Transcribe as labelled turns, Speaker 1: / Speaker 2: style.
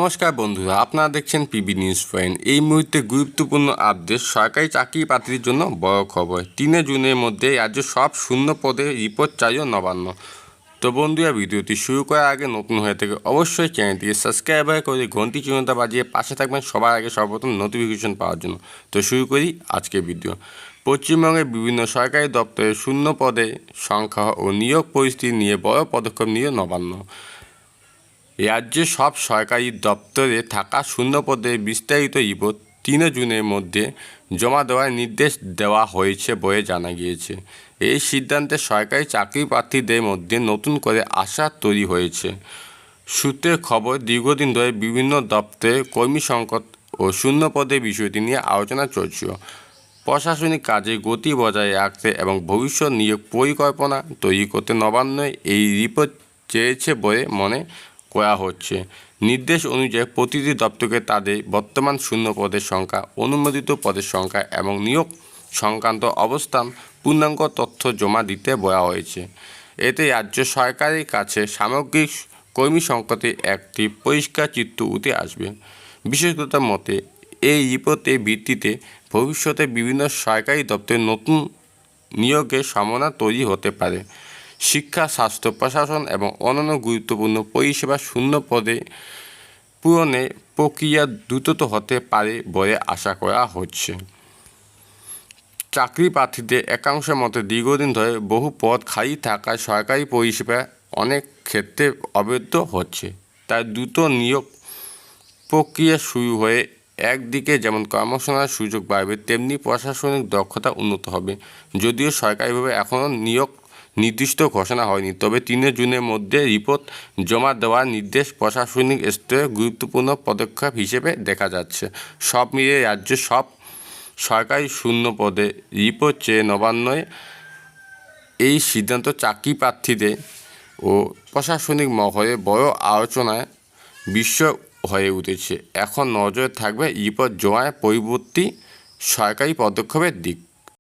Speaker 1: নমস্কার বন্ধুরা, আপনারা দেখছেন পিবি নিউজ পয়েন্ট। এই মুহূর্তে গুরুত্বপূর্ণ আপডেট। সরকারি চাকরি প্রার্থীদের জন্য বড় খবর। 3 জুনের মধ্যে রাজ্যের সব শূন্য পদে রিপোর্ট চাইও নবান্ন। তো বন্ধুরা, ভিডিওটি শুরু করার আগে নতুন হয়ে থাকে অবশ্যই চ্যানেলটিকে সাবস্ক্রাইব করে ঘন্টি চিহ্নটা বাজিয়ে পাশে থাকবেন সবার আগে সর্বপ্রথম নোটিফিকেশন পাওয়ার জন্য। তো শুরু করি আজকের ভিডিও। পশ্চিমবঙ্গের বিভিন্ন সরকারি দপ্তরে শূন্য পদের সংখ্যা ও নিয়োগ পরিস্থিতি নিয়ে বড় পদক্ষেপ নিয়ে নবান্ন। রাজ্যের সব সরকারি দপ্তরে থাকা শূন্য পদের বিস্তারিত রিপোর্ট 3 জুনের মধ্যে জমা দেওয়ার নির্দেশ দেওয়া হয়েছে বলে জানা গিয়েছে। এই সিদ্ধান্তে সরকারি চাকরি প্রার্থীদের মধ্যে নতুন করে আশা তৈরি হয়েছে। সূত্রের খবর, দীর্ঘদিন ধরে বিভিন্ন দপ্তরে কর্মী সংকট ও শূন্য পদের বিষয়টি নিয়ে আলোচনা চলছিল। প্রশাসনিক কাজে গতি বজায় রাখতে এবং ভবিষ্যৎ নিয়োগ পরিকল্পনা তৈরি করতে নবান্ন এই রিপোর্ট চেয়েছে বলে মনে করা হচ্ছে। নির্দেশ অনুযায়ী প্রতিটি দপ্তরকে তাদের বর্তমান শূন্য পদের সংখ্যা, অনুমোদিত পদের সংখ্যা এবং নিয়োগ সংক্রান্ত অবস্থান পূর্ণাঙ্গ তথ্য জমা দিতে বলা হয়েছে। এতে রাজ্য সরকারের কাছে সামগ্রিক কর্মী সংকটে একটি পরিষ্কার চিত্র উঠে আসবে। বিশেষজ্ঞদের মতে, এই রিপোর্টের ভিত্তিতে ভবিষ্যতে বিভিন্ন সরকারি দপ্তরে নতুন নিয়োগের সম্ভাবনা তৈরি হতে পারে। শিক্ষা, স্বাস্থ্য, প্রশাসন এবং অন্যান্য গুরুত্বপূর্ণ পরিষেবা শূন্য পদে পূরণের প্রক্রিয়া দ্রুত হতে পারে বলে আশা করা হচ্ছে। চাকরি প্রার্থীদের একাংশের মতে দীর্ঘদিন ধরে বহু পদ খালি থাকায় সরকারি পরিষেবা অনেক ক্ষেত্রে অবৈধ হচ্ছে। তাই দ্রুত নিয়োগ প্রক্রিয়া শুরু হয়ে একদিকে যেমন কর্মসংস্থানের সুযোগ বাড়বে, তেমনি প্রশাসনিক দক্ষতা উন্নত হবে। যদিও সরকারিভাবে এখনও নিয়োগ নির্দিষ্ট ঘোষণা হয়নি, তবে 3 জুনের মধ্যে রিপোর্ট জমা দেওয়ার নির্দেশ প্রশাসনিক স্তরে গুরুত্বপূর্ণ পদক্ষেপ হিসেবে দেখা যাচ্ছে। সব মিলিয়ে রাজ্যের সব সরকারি শূন্য পদে রিপোর্ট চেয়ে নবান্নয় এই সিদ্ধান্ত চাকরি প্রার্থীদের ও প্রশাসনিক মহলে বড় আলোচনায় বিষয় হয়ে উঠেছে। এখন নজরে থাকবে রিপোর্ট জমায় পরবর্তী সরকারি পদক্ষেপের দিক।